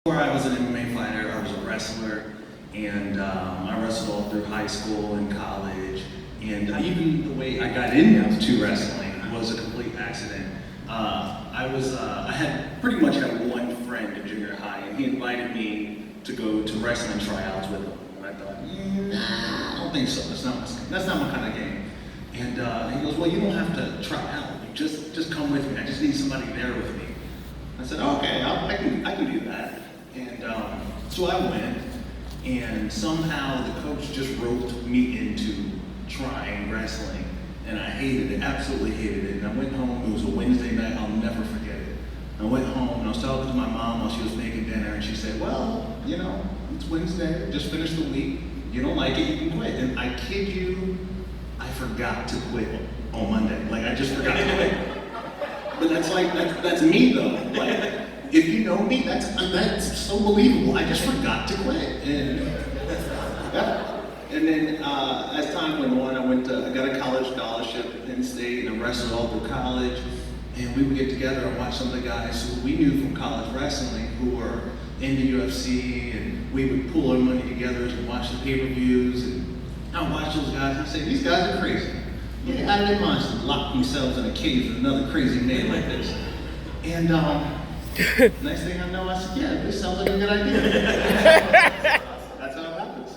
Before I was an MMA fighter, I was a wrestler, and I wrestled all through high school and college, and even the way I got into wrestling was a complete accident. I had pretty much had one friend in junior high, and he invited me to go to wrestling tryouts with him. And I thought, nah, I don't think so. That's not my kind of game. And he goes, well, you don't have to try out. Just come with me. I just need somebody there with me. I said, okay, I can do that. And so I went, and somehow the coach just roped me into trying wrestling, and I hated it, absolutely hated it. And I went home, it was a Wednesday night, I'll never forget it. I went home, and I was talking to my mom while she was making dinner, and she said, well, you know, it's Wednesday, just finished the week, you don't like it, you can quit. And I kid you, I forgot to quit on Monday. Like, I just forgot to quit. But that's me though. Like, if you know me, that's so believable. I just forgot to quit. And yeah. And then as time went on, I got a college scholarship at Penn State, and I wrestled all through college. And we would get together and watch some of the guys who we knew from college wrestling who were in the UFC, and we would pull our money together and watch the pay-per-views. And I watch those guys and I say, these guys are crazy. Yeah, out of their minds to lock themselves in a cage with another crazy man like this. And next thing I know, I said, yeah, this sounds like a good idea. That's how it happens.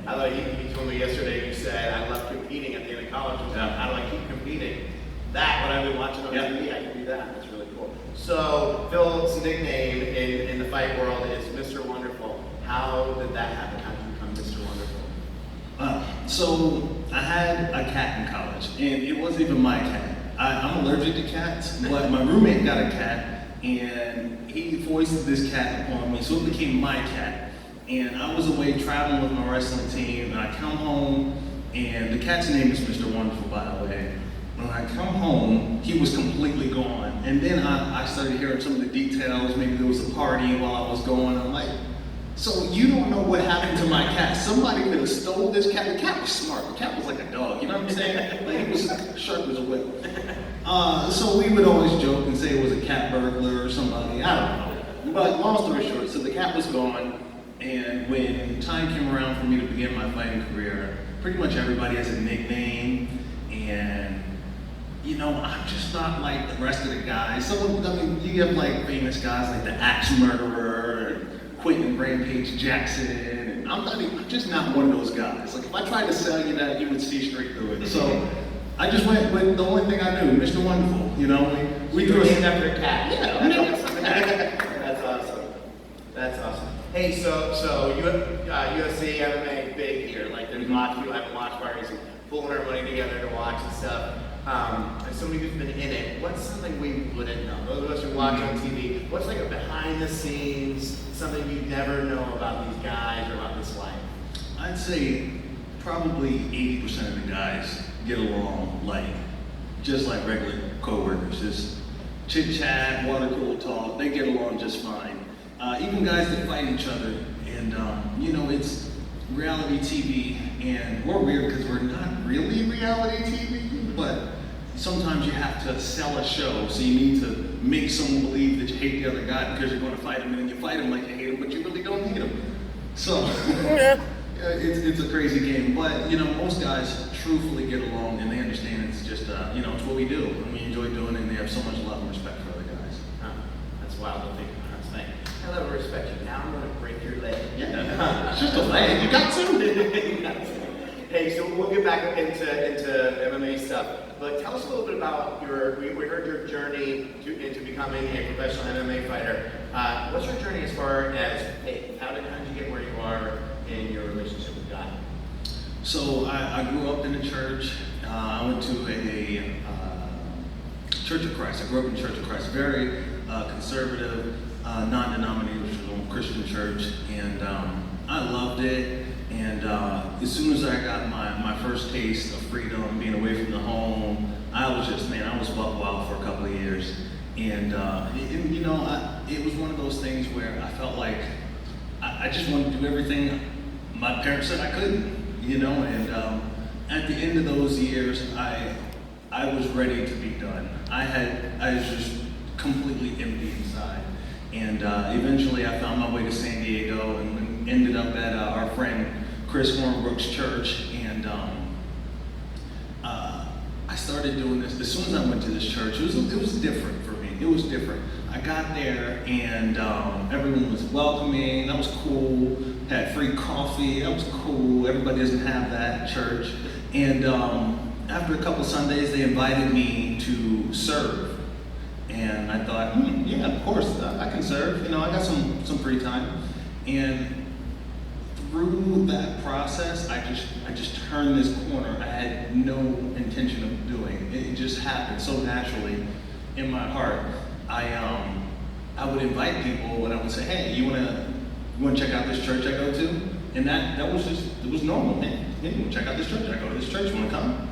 I love you told me yesterday, you said, I love competing at the end of college. How do I keep competing? That, when I've been watching on TV, I can do that. That's really cool. So, Phil's nickname in the fight world is Mr. Wonderful. How did that happen? How did you become Mr. Wonderful? So I had a cat in college, and it wasn't even my cat. I'm allergic to cats, but my roommate got a cat, and he foisted this cat upon me, so it became my cat. And I was away traveling with my wrestling team, and I come home, and the cat's name is Mr. Wonderful, by the way. When I come home, he was completely gone. And then I started hearing some of the details. Maybe there was a party while I was going. I'm like, so you don't know what happened to my cat. Somebody could have stole this cat. The cat was smart. The cat was like a dog, you know what I'm saying? Like, he was sharp as a whip. So we would always joke and say it was a cat burglar or somebody, I don't know. But long story short, so the cat was gone, and when time came around for me to begin my fighting career, pretty much everybody has a nickname, and you know, I'm just not like the rest of the guys. You have like famous guys like the Axe Murderer, Quentin Rampage Jackson, and I'm just not one of those guys. Like, if I tried to sell you that, you would see straight through it. So I just went with the only thing I knew, Mr. Wonderful. You know, we threw named after a cat. Yeah, that's awesome. That's awesome. Hey, so UFC, MMA, big here. Like, there's lots of people having watch parties and pulling our money together to watch and stuff. As somebody who's been in it, what's something we wouldn't know? Those of us who watch on TV, what's like a behind the scenes, something you never know about these guys or about this life? I'd say probably 80% of the guys get along just like regular coworkers. Just chit chat, water cooler talk, they get along just fine. Even guys that fight each other, and you know, it's reality TV, and we're weird because we're not really reality TV, but sometimes you have to sell a show, so you need to make someone believe that you hate the other guy because you're going to fight him, and then you fight him like you hate him, but you really don't hate him. So it's a crazy game, but you know, most guys truthfully get along, and they understand it's just you know, it's what we do, and we enjoy doing it, and they have so much love and respect for other guys. That's wild to think about. I love and respect you. Now I'm going to break your leg. Yeah, it's just a leg. You got to. Hey, so we'll get back into MMA stuff. But tell us a little bit about we heard your journey into becoming a professional MMA fighter. What's your journey as far as, hey, how did you get where you are in your relationship with God? So I grew up in the church. I went to a Church of Christ. I grew up in Church of Christ, very conservative, non-denominational Christian church, and I loved it. And as soon as I got my first taste of freedom, being away from the home, I was buck wild for a couple of years. And you know, it was one of those things where I felt like I just wanted to do everything my parents said I couldn't, you know. And at the end of those years, I was ready to be done. I was just completely empty inside. And eventually I found my way to San Diego and ended up at our friend Chris Hornbrook's church. And I started doing this. As soon as I went to this church, it was different for me. It was different. I got there and everyone was welcoming. That was cool. Had free coffee. That was cool. Everybody doesn't have that at church. And after a couple Sundays, they invited me to serve. And I thought, yeah, of course, I can serve. You know, I got some free time. And through that process, I just turned this corner I had no intention of doing. It just happened so naturally in my heart. I would invite people and I would say, hey, you wanna check out this church I go to? And that was just, it was normal. Hey, you wanna check out this church? I go to this church, you wanna come?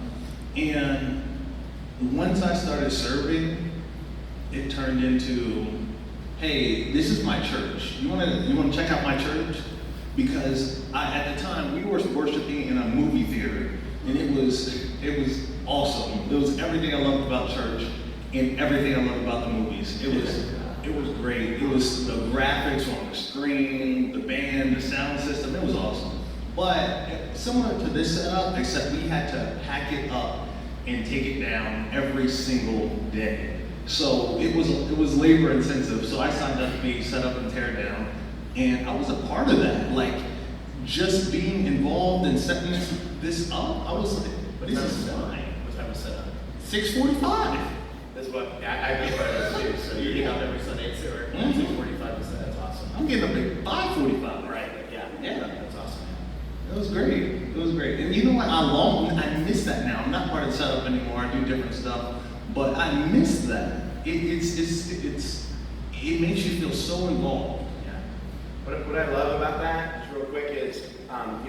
And once I started serving, it turned into, hey, this is my church. You wanna check out my church? Because at the time we were worshiping in a movie theater, and it was awesome. It was everything I loved about church and everything I loved about the movies. It was great. It was the graphics on the screen, the band, the sound system. It was awesome. But similar to this setup, except we had to pack it up and take it down every single day. So it was labor intensive. So I signed up to be set up and tear down. And I was a part of that, like just being involved in setting this up. I was like, this is fine. What time was set up? 6:45. That's what I've been part of this too. So you get up every Sunday too, or 6:45 to set. That's awesome. I'm getting up at 5:45. Right? Yeah. That's awesome. It was great. It was great. And you know what? I miss that now. I'm not part of the setup anymore. I do different stuff, but I miss that. It makes you feel so involved. What I love about that, just real quick, is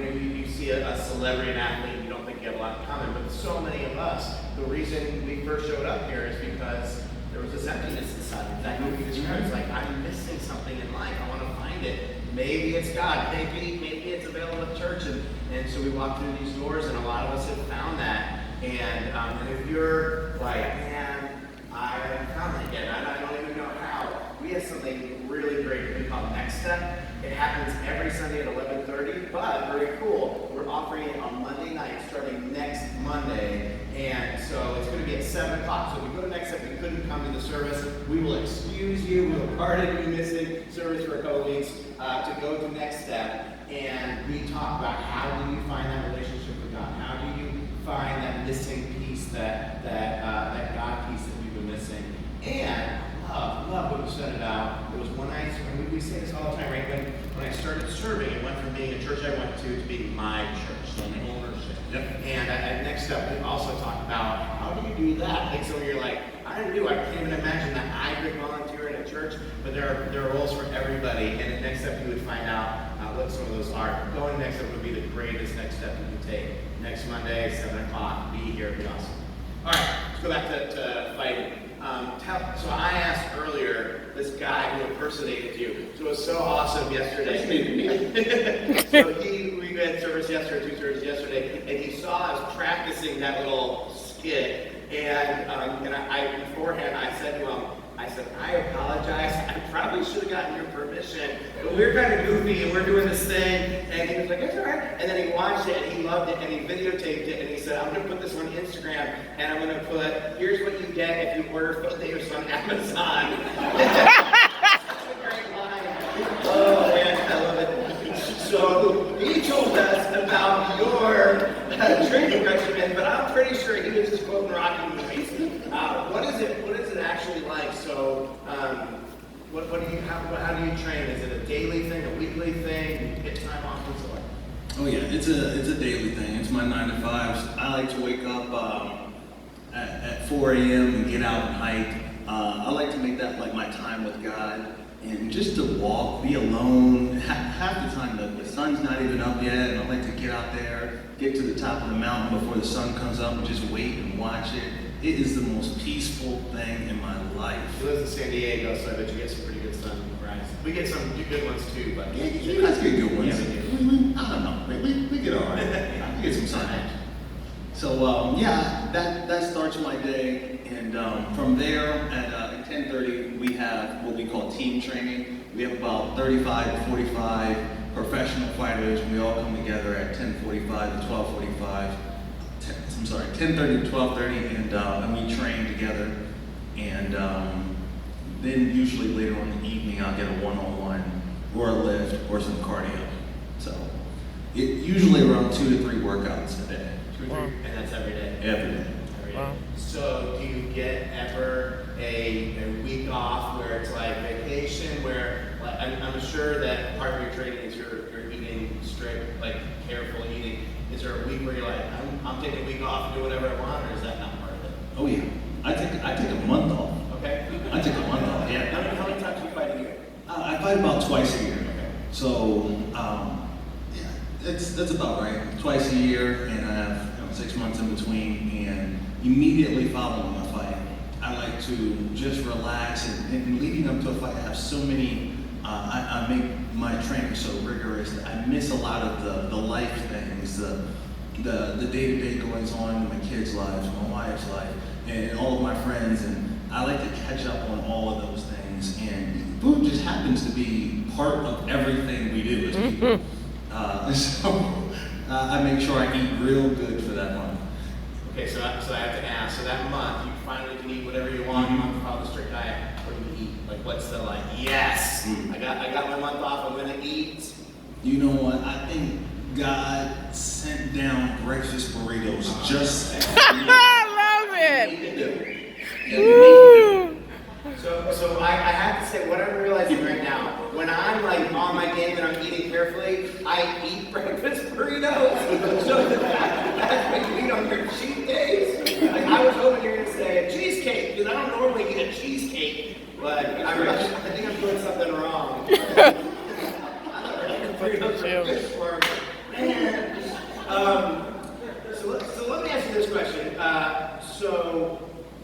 you see a celebrity and athlete, you don't think you have a lot in common, but so many of us, the reason we first showed up here is because there was this emptiness inside. Exactly what you described. It's like, I'm missing something in life. I want to find it. Maybe it's God. Maybe it's available at church. And so we walk through these doors, and a lot of us have found that. And if you're like, man, I haven't found that yet. I don't even know how. We have something really great that we call Next Step. It happens every Sunday at 11:30, but very cool. We're offering it on Monday night starting next Monday. And so it's going to be at 7 o'clock. So if you go to Next Step and you couldn't come to the service, we will excuse you. We will pardon you missing service for a couple weeks to go to Next Step. And we talk about how do you find that relationship with God? How do you find that missing piece, that God piece that we've been missing? And love what you said about, there was one night, and we say this all the time, right? When I started serving, it went from being a church I went to being my church, so my ownership. Yep. And at Next Step, we also talk about, how do you do that? Like, some of you are like, I can't even imagine that I could volunteer in a church, but there are roles for everybody, and at Next Step, you would find out what some of those are. Going Next Step would be the greatest next step you can take. Next Monday, 7 o'clock, be here, it'd be awesome. All right, let's go back to fighting. So I asked earlier, this guy who impersonated you, so it was so awesome yesterday. So we had service yesterday, 2 services yesterday, and he saw us practicing that little skit, and I beforehand I said to him, I apologize, I probably should have gotten your permission, but we're kind of goofy and we're doing this thing, and he was like, that's all right, and then he watched it and he loved it and he videotaped it and he said, I'm going to put this on Instagram and I'm going to put, here's what you get if you order Philadelphia on Amazon. That's a great line. Oh man, I love it. So he told us about your training regimen, but I'm pretty sure he was just quoting Rocky movies. What is it actually like? So, how do you train? Is it a daily thing, a weekly thing? You get time off? What's it like? Oh yeah, it's a daily thing. It's my 9 to 5s. I like to wake up at 4 a.m. and get out and hike. I like to make that like my time with God, and just to walk, be alone. Half the time the sun's not even up yet, and I like to get out there, get to the top of the mountain before the sun comes up, and just wait and watch it. It is the most peaceful thing in my life. He lives in San Diego, so I bet you get some pretty good sunrise. We get some good ones too, but yeah, you guys get good ones. Yeah, we do. I don't know. We get all right. We get some sun. So yeah, that starts my day, and from there at at 10:30, we have what we call team training. We have about 35 to 45 professional fighters, and we all come together at 10:45 to 12:45. 10:30 to 12:30, and we train together. And then usually later on in the evening, I'll get a one-on-one or a lift or some cardio. So usually around 2 to 3 workouts a day. 2 or 3, and that's every day. Every day. Every day. So do you get ever a week off where it's like vacation, where like, I'm sure that part of your training is you're eating strict, like careful eating. Is there a week where you're like, I'm taking a week off and do whatever I want, or is that not part of it? Oh yeah, I take a month off. Okay. I take a month off. Yeah. How many times do you fight a year? I fight about twice a year. Okay. So yeah, that's about right. Twice a year, and I have 6 months in between. And immediately following a fight, I like to just relax. And leading up to a fight, I have so many. I make my training so rigorous that I miss a lot of the life things, the day-to-day goings on in my kids' lives, my wife's life, and all of my friends. And I like to catch up on all of those things. And food just happens to be part of everything we do as people. So I make sure I eat real good for that month. Okay, so I have to ask. So that month, you finally can eat whatever you want. You don't follow the strict diet. What do you eat? Like, what's the yes? I got my month off. I'm gonna eat. You know what? I think God sent down breakfast burritos just. I love it. Yeah, So I have to say, what I'm realizing right now, when I'm like on my game and I'm eating carefully, I eat breakfast burritos. So that's what you eat on your cheat days. Like, I was hoping you were gonna say a cheesecake, because I don't normally eat a cheesecake, but I think I'm doing something wrong. Burritos are good for me. So let me ask you this question.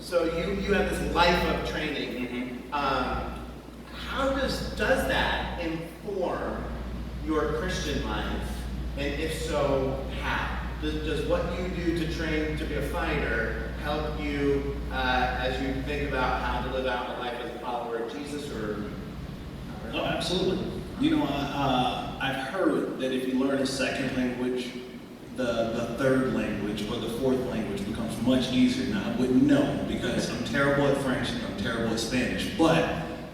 So you have this life of training. How does that inform your Christian life? And if so, how? Does what you do to train to be a fighter help you as you think about how to live out a life as a follower of Jesus, or? Oh, absolutely. You know, I've heard that if you learn a second language, the third language or the fourth language becomes much easier. Now, I wouldn't know because I'm terrible at French and I'm terrible at Spanish, but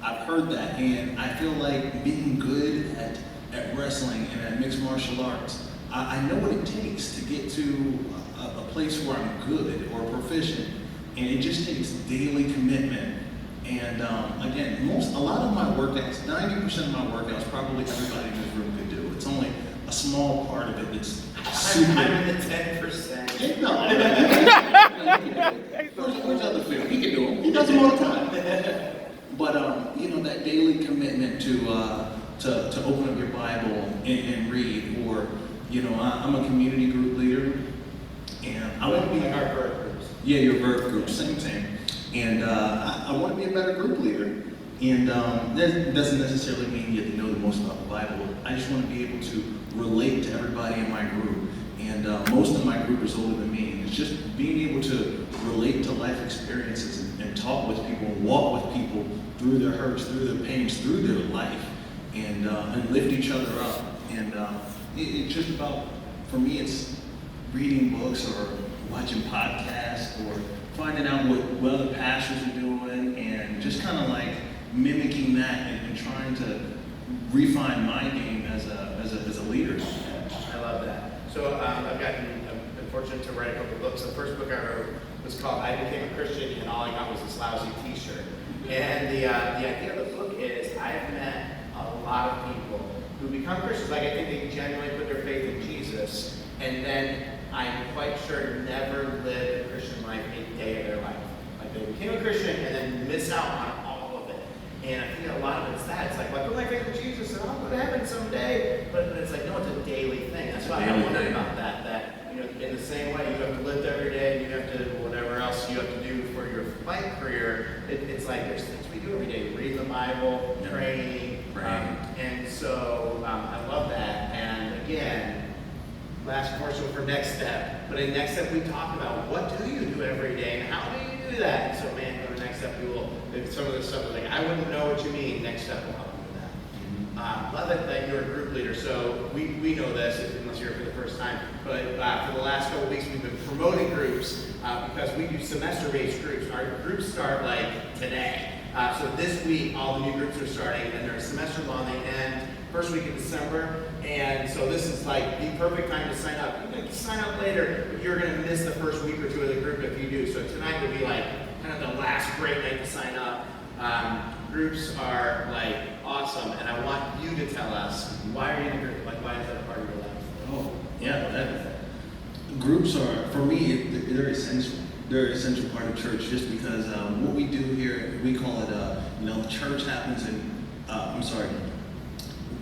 I've heard that, and I feel like being good at wrestling and at mixed martial arts, I know what it takes to get to a place where I'm good or proficient, and it just takes daily commitment. And again, a lot of my workouts, 90% of my workouts, probably everybody in this room could do. It's only a small part of it that's super. I'm in the 10%. No, where's other Phil? He can do them. He does them all the time. But you know, that daily commitment to open up your Bible and read, or you know, I'm a community group leader, and I want to be like our Verve groups. Yeah, your Verve group, same. And I want to be a better group leader. And that doesn't necessarily mean you have to know the most about the Bible. I just want to be able to relate to everybody in my group. And most of my group is older than me. And it's just being able to relate to life experiences and talk with people and walk with people through their hurts, through their pains, through their life, and lift each other up. And it's just about, for me, it's reading books or watching podcasts or finding out what other pastors are doing, and just kind of like mimicking that and trying to refine my game as a leader. I love that. So I've been fortunate to write a couple of books. The first book I wrote was called I Became a Christian, and all I got was this lousy t-shirt. And the idea of the book is I've met a lot of people who become Christians. Like, I think they genuinely put their faith in Jesus, and then I'm quite sure never lived a Christian life a day of their life. Like, they became a Christian and then miss out on all of it. And I think a lot of it's that. It's like, well, I put my faith in Jesus and I'll go to heaven someday. But it's like, no, it's a daily thing. That's why I'm wondering about that. That, you know, in the same way, you have to live every day, and you have to, whatever else you have to do for your fight career, it's like there's things we do every day. Reading the Bible, praying. And so I love that. And again, last portion for next step. But in next step, we talk about what do you do every day and how do you do that. So man, go to next step. step we will, if some of this stuff is like, I wouldn't know what you mean, next step we'll help you with that. Love it that you're a group leader. So we know this, unless you're here for the first time, but for the last couple weeks we've been promoting groups because we do semester-based groups. Our groups start like today. So this week all the new groups are starting and they're semester long. They end first week of December. And so this is like the perfect time to sign up. You can sign up later, but you're gonna miss the first week or two of the group if you do. So tonight would be like kind of the last great night to sign up. Groups are like awesome, and I want you to tell us, why are you in a group? Like, why is that a part of your life? Oh, yeah, groups are, for me, they're essential. They're an essential part of church just because what we do here, we call it, church happens in,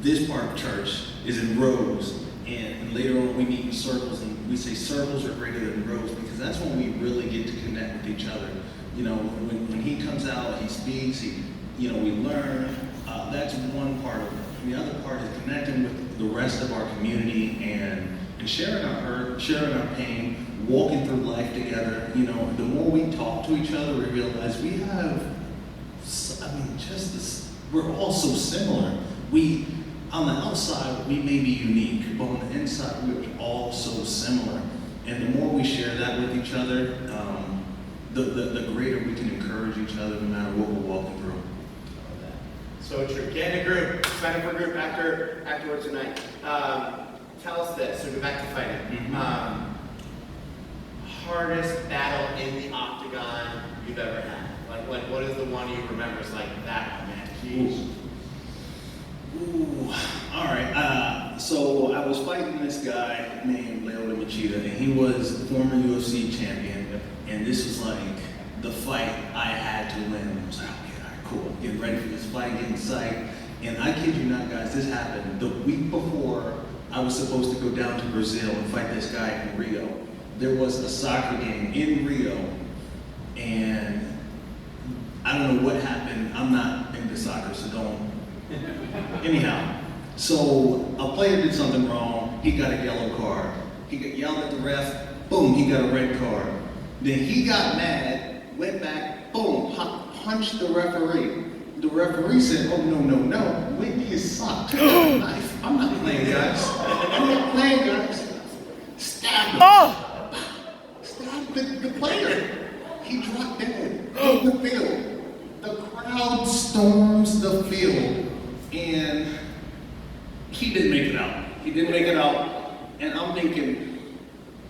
this part of church is in rows, and later on we meet in circles, and we say circles are greater than rows because that's when we really get to connect with each other. When he comes out, he speaks, we learn. That's one part of it. The other part is connecting with the rest of our community and sharing our hurt, sharing our pain, walking through life together. The more we talk to each other, we realize we have, we're all so similar. On the outside, we may be unique, but on the inside, we're all so similar. And the more we share that with each other, the greater we can encourage each other no matter what we're walking through. So true. Get in a group. Sign up for a group afterwards tonight. Tell us this. So go back to fighting. Mm-hmm. Hardest battle in the octagon you've ever had. Like what is the one you remember? It's like that one, man. Jeez. Ooh. All right. So I was fighting this guy named Leo Machida, and he was a former UFC champion. And this was like the fight I had to win. I was like, okay, all right, cool. Getting ready for this fight, getting psyched. And I kid you not, guys, this happened the week before I was supposed to go down to Brazil and fight this guy in Rio. There was a soccer game in Rio, and I don't know what happened. I'm not into soccer, so don't. Anyhow, so a player did something wrong. He got a yellow card. He got yelled at the ref. Boom, he got a red card. Then he got mad, went back, boom, punched the referee. The referee said, oh, no, with his sock, took out a knife. I'm not playing, guys. I'm not playing, guys. Stabbed him. Oh! Stabbed the player. He dropped dead on the field. The crowd storms the field, and he didn't make it out. And I'm thinking,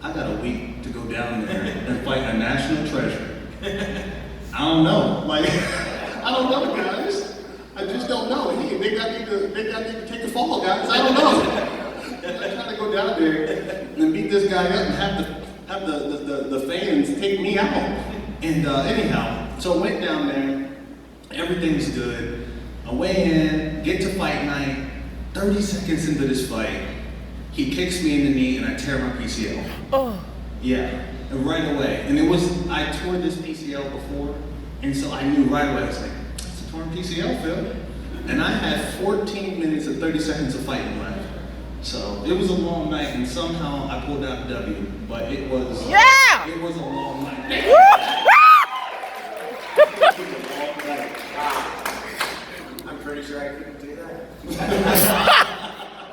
I got a week to go down there and fight a national treasure. I don't know. I don't know, guys. I just don't know. They got me to take the fall, guys. I don't know. I'm trying to go down there and beat this guy up and have the fans take me out. And anyhow, so I went down there. Everything's good. I weigh in, get to fight night. 30 seconds into this fight, he kicks me in the knee and I tear my PCL. Oh. Yeah, and right away. And I tore this PCL before, and so I knew right away. I was like, it's a torn PCL, Phil. And I had 14 minutes and 30 seconds of fighting left. So it was a long night, and somehow I pulled out a W. But it was it was a long night. I'm pretty sure I couldn't do that.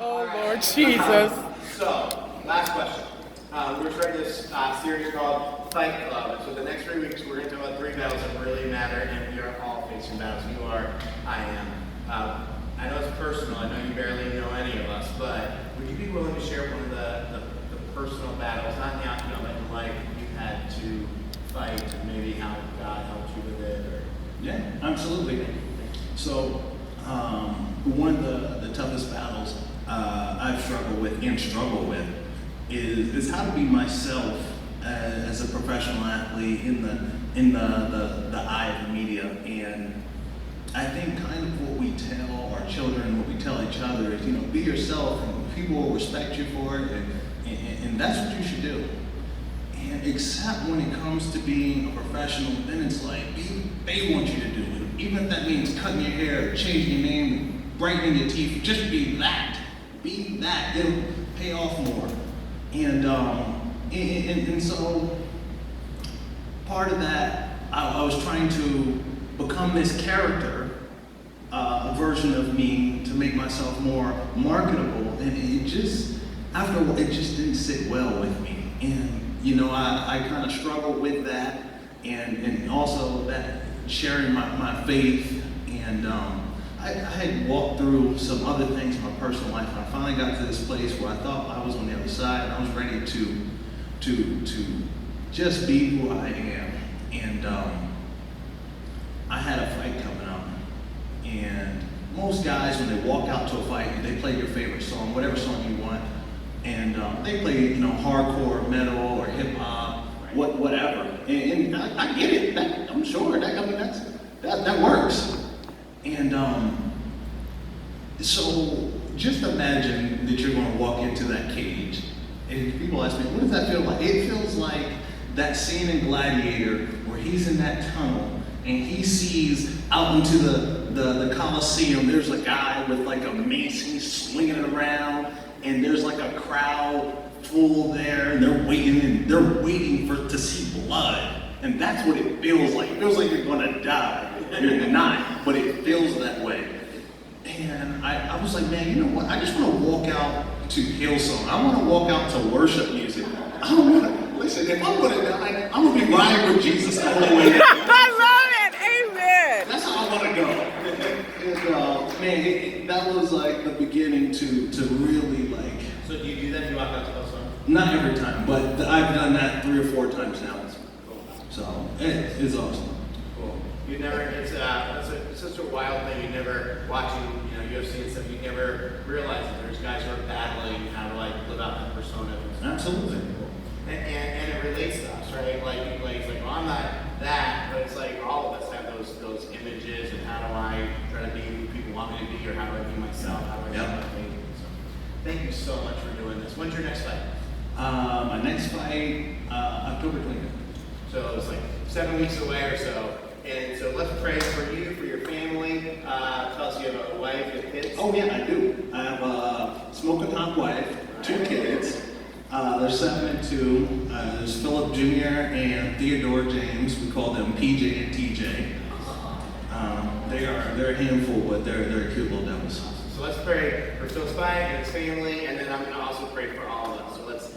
Oh, Lord Jesus. So, last question. We're starting this series called Fight Club. And so the next 3 weeks, we're going to talk about 3 battles that really matter, and we are all facing battles. You are, I am. I know it's personal. I know you barely know any of us, but would you be willing to share one of the personal battles, not in the octagon, but in life, you had to fight, and maybe how God helped you with it? Or... Yeah, absolutely. So, one of the toughest battles I've struggled with is how to be myself as a professional athlete in the eye of the media. And I think kind of what we tell our children, what we tell each other is, be yourself, and people will respect you for it, and that's what you should do. And except when it comes to being a professional, then it's like they want you to do it. Even if that means cutting your hair, changing your name, brightening your teeth, just be that. Be that. It'll pay off more. And so part of that, I was trying to become this character, a version of me to make myself more marketable, and it just, after a while, it just didn't sit well with me. And, you know, I kind of struggled with that, and also that sharing my faith, and I had walked through some other things in my personal life, and I finally got to this place where I thought I was on the other side, and I was ready to just be who I am. And I had a fight coming up, and most guys, when they walk out to a fight, they play your favorite song, whatever song you want, and they play, you know, hardcore metal or hip hop, whatever. And I get it. I'm sure that works. And so just imagine that you're going to walk into that cage, and people ask me, what does that feel like? It feels like that scene in Gladiator where he's in that tunnel and he sees out into the Coliseum, there's a guy with like a mace and he's swinging it around, and there's like a crowd full there, and they're waiting to see blood. And that's what it feels like. It feels like you're gonna die. You're not, but it feels that way. And I was like, man, you know what? I just want to walk out to Hillsong. I want to walk out to worship music. I don't want to, listen, if I'm going to die, I'm going to be riding with Jesus the whole way down. I love it. Amen. That's how I want to go. And man, that was like the beginning to really like. So do you do that? Do you walk out to Hillsong? Not every time, but I've done that 3 or 4 times now. Cool. So it's awesome. Cool. You never, it's such a wild thing. You never, watching, you know, UFC and stuff, you never realize that there's guys who are battling how to like live out that persona. Absolutely. And it relates to us, right? Like it's like, well, I'm not that, but it's like all of us have those images, and how do I try to be who people want me to be, or how do I be myself? How do I Yep. be my thing? So, thank you so much for doing this. When's your next fight? My next fight, October 20th. So it's like 7 weeks away or so. And so let's pray for you, for your family. Tell us you have a wife, you have kids. Oh yeah, I do. I have a smoking hot wife, 2 kids. They're 7 and 2. There's Philip Jr. and Theodore James. We call them PJ and TJ. They're a handful, but they're cute little devils. So let's pray for Phil's fight and his family, and then I'm going to also pray for all of us. So let's